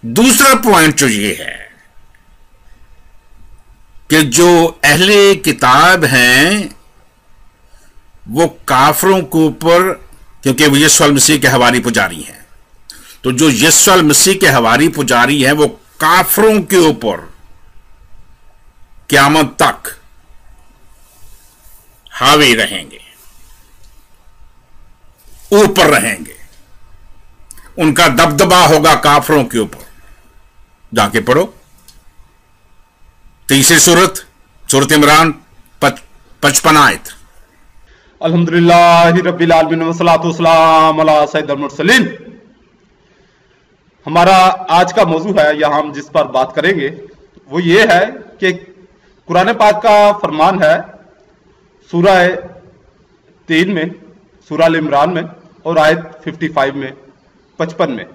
दूसरा पॉइंट जो ये है कि जो अहले किताब हैं वो काफरों के ऊपर, क्योंकि वो यीशु मसीह के हवारी पुजारी हैं, तो जो यीशु मसीह के हवारी पुजारी हैं वो काफरों के ऊपर क़यामत तक हावी रहेंगे, ऊपर रहेंगे, उनका दबदबा होगा काफरों के ऊपर। जाके पढ़ो तीसरी सूरत इमरान 55 आयत। अल्हम्दुलिल्लाहि रब्बिल आलमीन वस्सलातु वस्सलाम अला सय्यिदिल मुरसलीन। हमारा आज का मौजू है, यहां हम जिस पर बात करेंगे वो ये है कि कुरान पाक का फरमान है सूरह 3 में, सूरह अल इमरान में और आयत 55 में, 55 में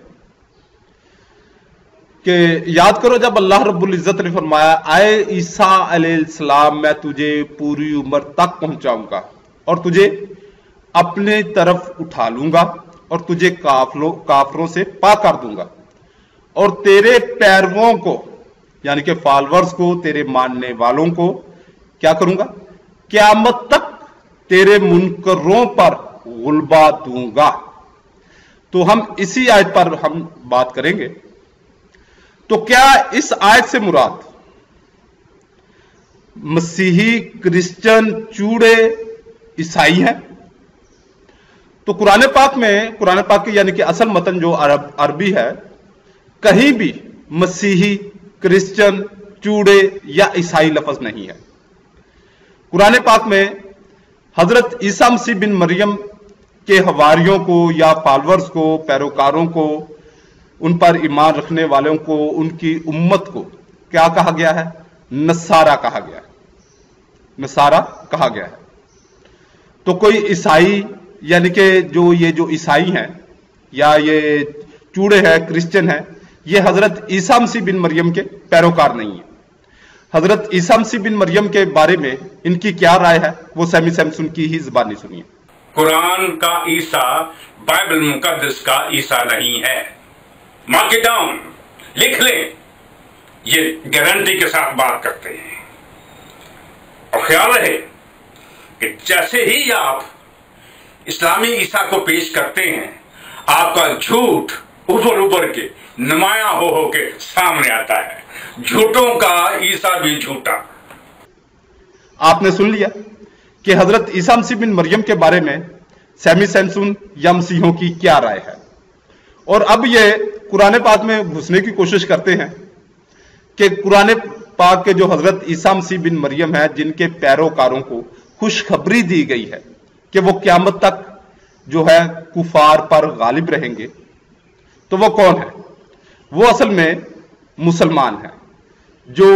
कि याद करो जब अल्लाह रब्बुल इज्जत ने फरमाया, आए ईसा अलैहिस्सलाम मैं तुझे पूरी उम्र तक पहुंचाऊंगा और तुझे अपने तरफ उठा लूंगा और तुझे काफरों से पाक कर दूंगा और तेरे पैरवों को यानी कि फॉलोअर्स को, तेरे मानने वालों को क्या करूंगा, क़यामत तक तेरे मुनकरों पर गुलबा दूंगा। तो हम इसी आयत पर हम बात करेंगे। तो क्या इस आयत से मुराद मसीही, क्रिश्चियन, चूड़े, ईसाई हैं? तो कुरान पाक की यानी कि असल मतन जो अरबी है, कहीं भी मसीही, क्रिश्चियन, चूड़े या ईसाई लफ्ज नहीं है। कुरान पाक में हजरत ईसा मसीह बिन मरियम के हवारियों को या फॉलोअर्स को, पैरोकारों को, उन पर ईमान रखने वालों को, उनकी उम्मत को क्या कहा गया है? नसारा कहा गया है। नसारा कहा गया है। तो कोई ईसाई यानी कि जो ईसाई हैं या ये चूड़े हैं, क्रिश्चियन हैं, ये हजरत ईसा मसीह बिन मरियम के पैरोकार नहीं है। हजरत ईसा मसीह बिन मरियम के बारे में इनकी क्या राय है वो सैमी सैमसन की ही जुबानी सुनिए। कुरान का ईसा बाइबल मुकद्दस का ईसा नहीं है। मार्क इट डाउन, लिख लें, ये गारंटी के साथ बात करते हैं। और ख्याल रहे कि जैसे ही आप इस्लामी ईसा को पेश करते हैं, आपका झूठ उभर के नुमाया हो के सामने आता है। झूठों का ईसा भी झूठा। आपने सुन लिया कि हजरत ईसा मसीह बिन मरियम के बारे में सैमी सैमसन या मसीहों की क्या राय है। और अब ये कुरान पाक में घुसने की कोशिश करते हैं कि कुरान पाक के जो हजरत ईसा मसीह बिन मरियम है, जिनके पैरोकारों को खुशखबरी दी गई है कि वो क़यामत तक जो है कुफार पर गालिब रहेंगे, तो वो कौन है? वो असल में मुसलमान है जो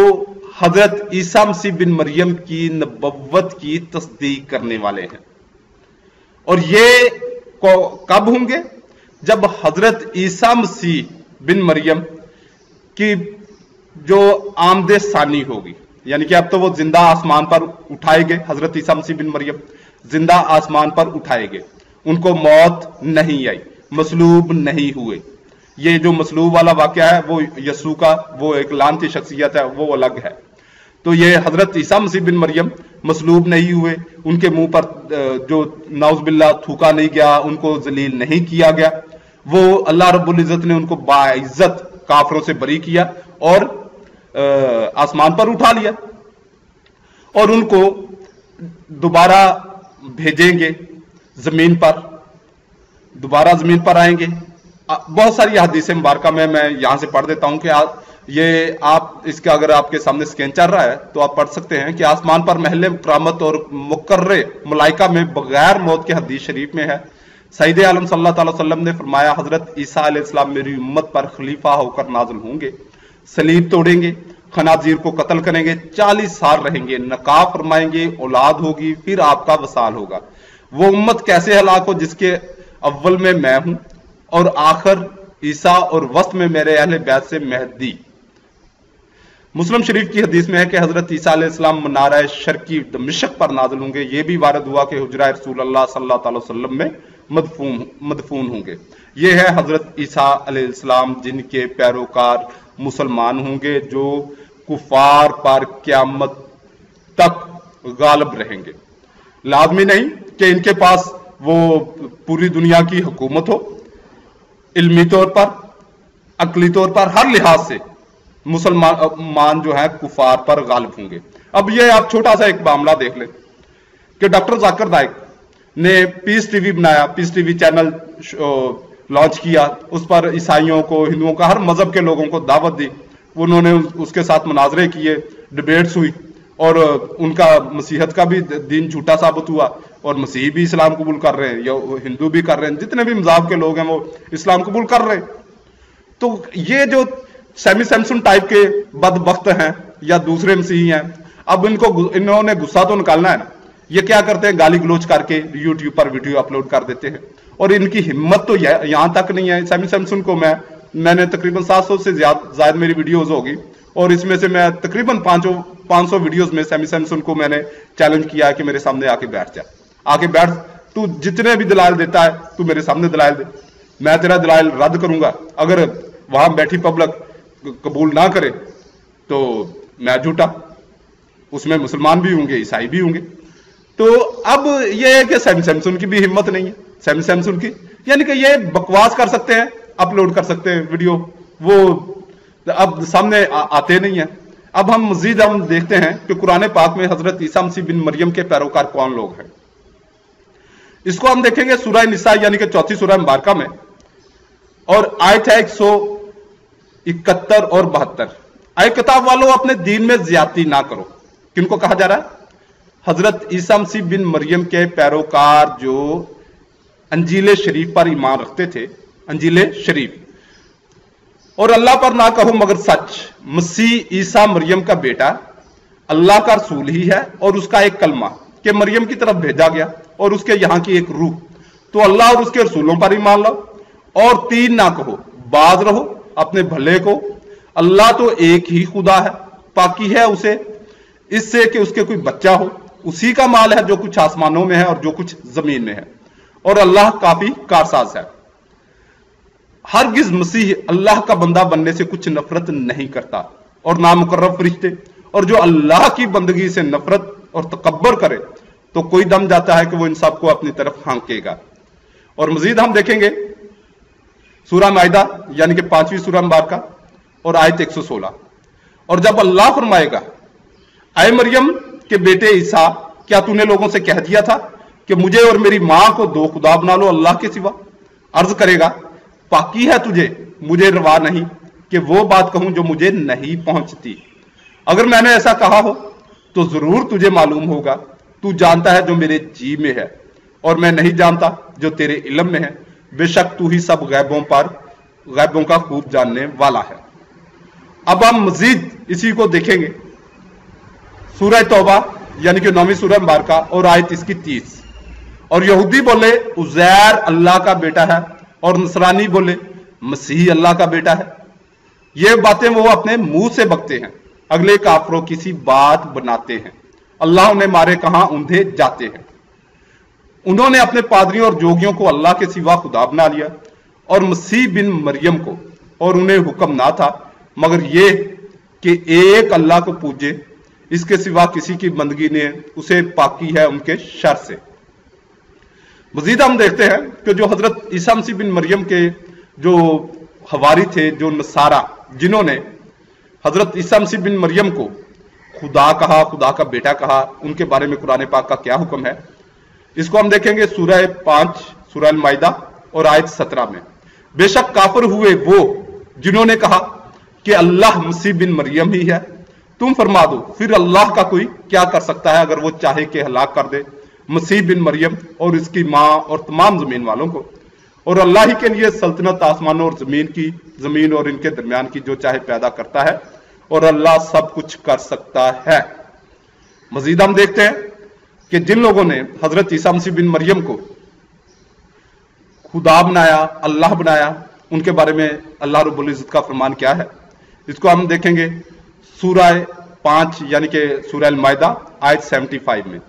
हजरत ईसा मसीह बिन मरियम की नबुव्वत की तस्दीक करने वाले हैं। और ये कब होंगे? जब हजरत ईसा मसीह बिन मरियम की जो आमदे सानी होगी, यानी कि अब तो वो जिंदा आसमान पर उठाए गए, हजरत ईसा मसीह बिन मरियम जिंदा आसमान पर उठाए गए, उनको मौत नहीं आई, मसलूब नहीं हुए। ये जो मसलूब वाला वाकया है वो यसू का, वो एक लानती शख्सियत है, वो अलग है। तो ये हजरत ईसा मसीह बिन मरियम मसलूब नहीं हुए, उनके मुंह पर जो नाउज़बिल्लाह थूका नहीं गया, उनको जलील नहीं किया गया, वो अल्लाह रब्बुल इज्जत ने उनको बाइज्जत काफरों से बरी किया और आसमान पर उठा लिया और उनको दोबारा भेजेंगे जमीन पर, दोबारा जमीन पर आएंगे। बहुत सारी हदीसें मुबारका में मैं यहां से पढ़ देता हूं कि आप इसका अगर आपके सामने स्कैन चल रहा है तो आप पढ़ सकते हैं कि आसमान पर महल करामत और मुकर्रे मलाइका में बगैर मौत के हदीस शरीफ में है, सईद आलम सल्लल्लाहु अलैहि वसल्लम ने फरमाया, हजरत ईसा अलैहिस्सलाम मेरी उम्मत पर खलीफा होकर नाज़िल होंगे, सलीब तोड़ेंगे, खनाजीर को कत्ल करेंगे, 40 साल रहेंगे, नकाह फरमाएंगे, औलाद होगी, फिर आपका वसाल होगा। वो उम्मत कैसे हलाक हो जिसके अव्वल में मैं हूं और आखिर ईसा और वस्त में मेरे अहले बैत से मेहदी। मुस्लिम शरीफ की हदीस में है कि हजरत ईसा अलैहिस्सलाम मनारा शर्की दमिश्क पर नाज़िल होंगे। ये भी वारद हुआ कि हुजरा रसूलुल्लाह सल्लल्लाहु अलैहि वसल्लम में मदफून होंगे। ये है हजरत ईसा अलैहिस्सलाम, जिनके पैरोकार मुसलमान होंगे, जो कुफार पर क़यामत तक गालिब रहेंगे। लाजमी नहीं कि इनके पास वो पूरी दुनिया की हुकूमत हो, इल्मी तौर पर, अकली तौर पर, हर लिहाज से मुसलमान जो है कुफार पर गालिब होंगे। अब ये आप छोटा सा एक मामला देख लें कि डॉक्टर जाकिर नाइक ने पीस टीवी बनाया, पीस टीवी चैनल लॉन्च किया, उस पर ईसाइयों को, हिंदुओं का, हर मजहब के लोगों को दावत दी। उन्होंने उसके साथ मुनाजरे किए, डिबेट्स हुई, और उनका मसीहत का भी दीन झूठा साबित हुआ, और मसीही भी इस्लाम कबूल कर रहे हैं, या हिंदू भी कर रहे हैं, जितने भी मज़हब के लोग हैं वो इस्लाम कबूल कर रहे हैं। तो ये जो सैमी सैमसन टाइप के बदबख्त हैं या दूसरे मसीही हैं, अब इन्होंने गुस्सा तो निकालना है ना। ये क्या करते हैं, गाली गलोच करके यूट्यूब पर वीडियो अपलोड कर देते हैं, और इनकी हिम्मत तो यहां तक नहीं है। सैमी सैमसन को मैंने तकरीबन 700 से ज्यादा मेरी वीडियोस होगी, और इसमें से मैं तकरीबन 500 वीडियोस में सैमी सैमसन को मैंने चैलेंज किया है कि मेरे सामने आके बैठ जा, आके बैठ, तू जितने भी दलाल देता है तू मेरे सामने दलाल दे, मैं तेरा दलाल रद्द करूंगा। अगर वहां बैठी पब्लिक कबूल ना करे तो मैं झूठा, उसमें मुसलमान भी होंगे, ईसाई भी होंगे। तो अब यह है कि सैमी सैमसन की भी हिम्मत नहीं है, सैमी सैमसन की, यानी कि ये बकवास कर सकते हैं, अपलोड कर सकते हैं वीडियो, वो अब सामने आते नहीं है। अब हम मजीद देखते हैं कि कुरान पाक में हजरत ईसा मसीह बिन मरियम के पैरोकार कौन लोग हैं। इसको हम देखेंगे सूरह निसा यानी कि 4 सूरह मुबारका में, और आयत है 171 और 72। आए किताब वालों, अपने दीन में ज्यादती ना करो। किनको कहा जा रहा है? हजरत ईसा मसीह बिन मरियम के पैरोकार जो अंजील शरीफ पर ईमान रखते थे, अंजील शरीफ, और अल्लाह पर ना कहो मगर सच। मसीह ईसा मरियम का बेटा, अल्लाह का रसूल ही है, और उसका एक कलमा कि मरियम की तरफ भेजा गया, और उसके यहां की एक रूह। तो अल्लाह और उसके रसूलों पर ईमान लाओ, और 3 ना कहो, बाज रहो अपने भले को। अल्लाह तो एक ही खुदा है, पाकी है उसे इससे कि उसके कोई बच्चा हो, उसी का माल है जो कुछ आसमानों में है और जो कुछ जमीन में है, और अल्लाह काफी कारसाज है। हरगिज मसीह अल्लाह का बंदा बनने से कुछ नफरत नहीं करता, और ना मुकर्रब फरिश्ते, और जो अल्लाह की बंदगी से नफरत और तकब्बर करे तो कोई दम जाता है कि वो इन सबको अपनी तरफ हाँकेगा। और मजीद हम देखेंगे सूरह माइदा यानी कि 5वीं सूरह मुबारका और आयत 116। और जब अल्लाह फरमाएगा, ऐ मरियम के बेटे ईसा, क्या तूने लोगों से कह दिया था कि मुझे और मेरी मां को 2 खुदा बना लो अल्लाह के सिवा? अर्ज करेगा, पाकी है तुझे, मुझे रवा नहीं कि वो बात कहूं जो मुझे नहीं पहुंचती। अगर मैंने ऐसा कहा हो तो जरूर तुझे मालूम होगा, तू जानता है जो मेरे जी में है, और मैं नहीं जानता जो तेरे इल्म में है। बेशक तू ही सब गैबों का खूब जानने वाला है। अब हम मजीद इसी को देखेंगे सूरह तौबा यानी कि 9वीं सूरह मुबारका और आयत इसकी 30। और यहूदी बोले उज़ैर अल्लाह का बेटा है, और नसरानी बोले मसीह अल्लाह का बेटा है। ये बातें वो अपने मुंह से बकते हैं, अगले काफरों की सी बात बनाते हैं। अल्लाह उन्हें मारे कहां उन्हें जाते हैं। उन्होंने अपने पादरियों और जोगियों को अल्लाह के सिवा खुदा बना लिया, और मसीह बिन मरियम को, और उन्हें हुक्म ना था मगर ये कि एक अल्लाह को पूजे, इसके सिवा किसी की बंदगी ने उसे पाकी है उनके शर से। मजीद हम देखते हैं कि जो हजरत ईसा मसीह बिन मरियम के जो हवारी थे, जो नसारा, जिन्होंने हजरत ईसा मसीह बिन मरियम को खुदा कहा, खुदा का बेटा कहा, उनके बारे में कुरान पाक का क्या हुक्म है, इसको हम देखेंगे सूरह 5 सूरह माइदा और आयत 17 में। बेशक काफिर हुए वो जिन्होंने कहा कि अल्लाह मसीह बिन मरियम ही है। तुम फरमा दो, फिर अल्लाह का कोई क्या कर सकता है अगर वो चाहे कि हलाक कर दे मसीह बिन मरियम और इसकी मां और तमाम जमीन वालों को। और अल्लाह ही के लिए सल्तनत आसमानों और जमीन और इनके दरमियान की जो चाहे पैदा करता है, और अल्लाह सब कुछ कर सकता है। मजीद हम देखते हैं कि जिन लोगों ने हजरत ईसा मसीह बिन मरियम को खुदा बनाया, अल्लाह बनाया, उनके बारे में अल्लाह रब्बुल इज्जत का फरमान क्या है, इसको हम देखेंगे सूरह 5 यानी कि सूरह अल माइदा आयत 75 में।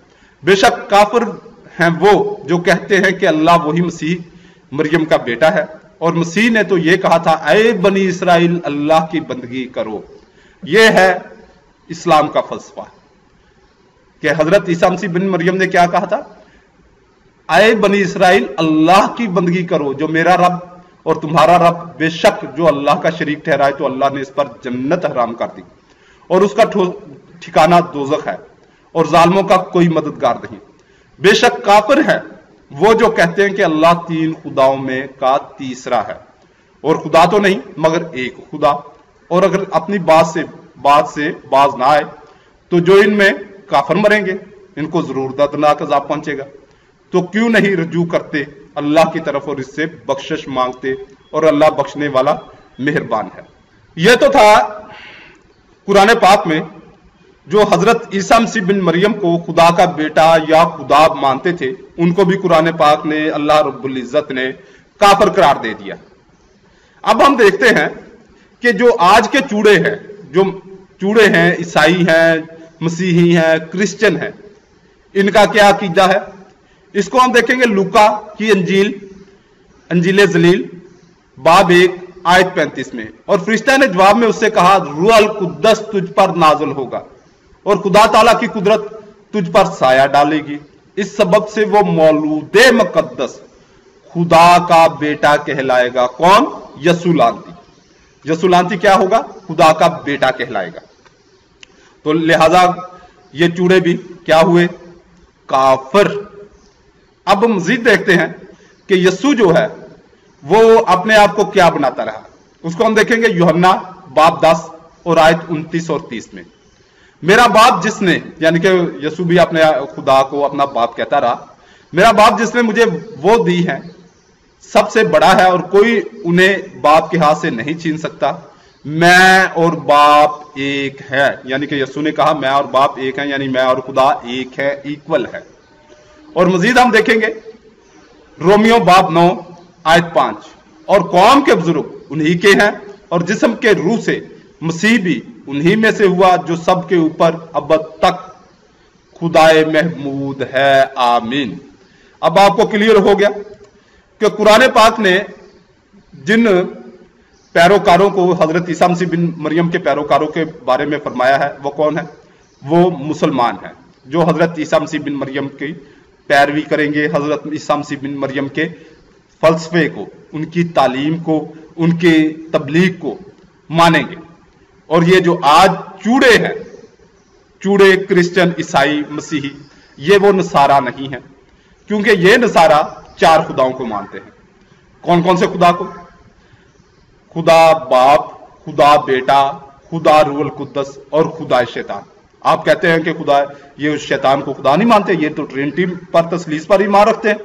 बेशक काफिर हैं वो जो कहते हैं कि अल्लाह वही मसीह मरियम का बेटा है, और मसीह ने तो ये कहा था, ऐ बनी इसराइल अल्लाह की बंदगी करो। ये है इस्लाम का फलसफा कि हजरत ईसा मसीह बिन मरियम ने क्या कहा था, ऐ बनी इसराइल अल्लाह की बंदगी करो, जो मेरा रब और तुम्हारा रब, बेशक जो अल्लाह का शरीक ठहराए तो अल्लाह ने इस पर जन्नत हराम कर दी और उसका ठिकाना दोज़ख है और जालिमों का कोई मददगार नहीं। बेशक काफिर है वो जो कहते हैं कि अल्लाह तीन खुदाओं में का तीसरा है, और खुदा तो नहीं मगर एक खुदा, और अगर अपनी बात से बाज ना आए तो जो इनमें काफिर मरेंगे इनको जरूर दर्दनाक अज़ाब पहुंचेगा। तो क्यों नहीं रजू करते अल्लाह की तरफ और इससे बख्शिश मांगते, और अल्लाह बख्शने वाला मेहरबान है। यह तो था कुरान पाक में जो हजरत ईसा मसीह बिन मरियम को खुदा का बेटा या खुदा मानते थे, उनको भी कुरान पाक ने, अल्लाह रब्बुल इज्जत ने काफिर करार दे दिया। अब हम देखते हैं कि जो आज के चूड़े हैं, जो चूड़े हैं, ईसाई हैं, मसीही हैं, क्रिश्चियन हैं, इनका क्या अकीदा है, इसको हम देखेंगे लूका की अंजील जलील बाब 1 आयत 35 में। और फरिश्ता ने जवाब में उससे कहा, रूहुल कुद्दस तुझ पर नाज़िल होगा और खुदा ताला की कुदरत तुझ पर साया डालेगी, इस सबब से वो मौलूदे मुकद्दस खुदा का बेटा कहलाएगा। कौन? यसुलांती। यसुलांती क्या होगा? खुदा का बेटा कहलाएगा। तो लिहाजा ये चूड़े भी क्या हुए? काफिर। अब मजीद देखते हैं कि यस्सु जो है वो अपने आप को क्या बनाता रहा, उसको हम देखेंगे यूहन्ना बाब 10 और आयत 29 और 30 में। मेरा बाप जिसने, यानी कि यस्सु भी अपने खुदा को अपना बाप कहता रहा, मेरा बाप जिसने मुझे वो दी है सबसे बड़ा है और कोई उन्हें बाप के हाथ से नहीं छीन सकता। मैं और बाप एक है, यानी कि यस्सु ने कहा मैं और बाप एक है, यानी मैं और खुदा एक है, इक्वल है। और मजीद हम देखेंगे रोमियो बाब 9 आयत 5, और कौम के बुजुर्ग उन्हीं के हैं और जिस्म के रूह से मसीह भी उन्हीं में से हुआ जो सबके ऊपर अब तक खुदाए महमूद है, आमीन। अब आपको क्लियर हो गया कि कुरान पाक ने जिन पैरोकारों को हजरत ईसा मसीह बिन मरियम के पैरोकारों के बारे में फरमाया है वो कौन है? वो मुसलमान हैं जो हजरत ईसा मसीह बिन मरियम की पैरवी करेंगे, हजरत ईसा मसीह बिन मरियम के फलसफे को, उनकी तालीम को, उनकी तबलीग को मानेंगे। और ये जो आज चूड़े हैं, चूड़े क्रिश्चियन, ईसाई, मसीही, ये वो नसारा नहीं है, क्योंकि ये नसारा 4 खुदाओं को मानते हैं। कौन कौन से खुदा को? खुदा बाप, खुदा बेटा, खुदा रूहुल कुद्दस और खुदा शैतान। आप कहते हैं कि खुदा, ये शैतान को खुदा नहीं मानते, ये तो ट्रिनिटी पर, तसलीस पर ही मान रखते हैं।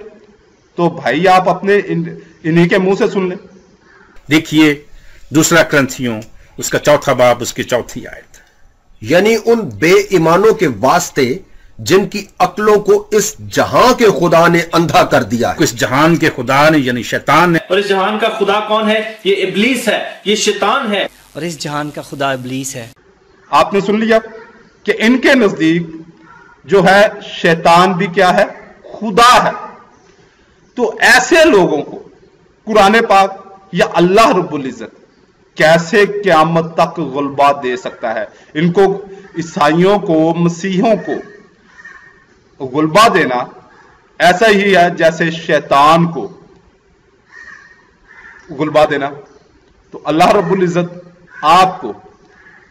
तो भाई आप अपने इन्हीं के मुंह से सुन लें। देखिए 2 क्रंथियों उसका 4 बाब उसकी 4 आयत, यानी उन बेईमानों के वास्ते जिनकी अक्लों को इस जहां के खुदा ने अंधा कर दिया है। इस जहान के खुदा ने यानी शैतान ने, और इस जहान का खुदा कौन है? ये इब्लीस है, ये शैतान है, और इस जहान का खुदा इब्लीस है। आपने सुन लिया कि इनके नजदीक जो है शैतान भी क्या है? खुदा है। तो ऐसे लोगों को कुरान पाक या अल्लाह रब्बुल इज्जत कैसे क़यामत तक गुलबा दे सकता है? इनको, ईसाइयों को, मसीहों को गुलबा देना ऐसा ही है जैसे शैतान को गुलबा देना। तो अल्लाह रब्बुल इज्जत आपको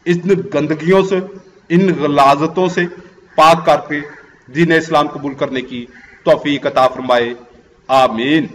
इन गंदगियों से, इन गलाजतों से पाक करके दीन इस्लाम कबूल करने की तौफीक अता फरमाए, आमीन।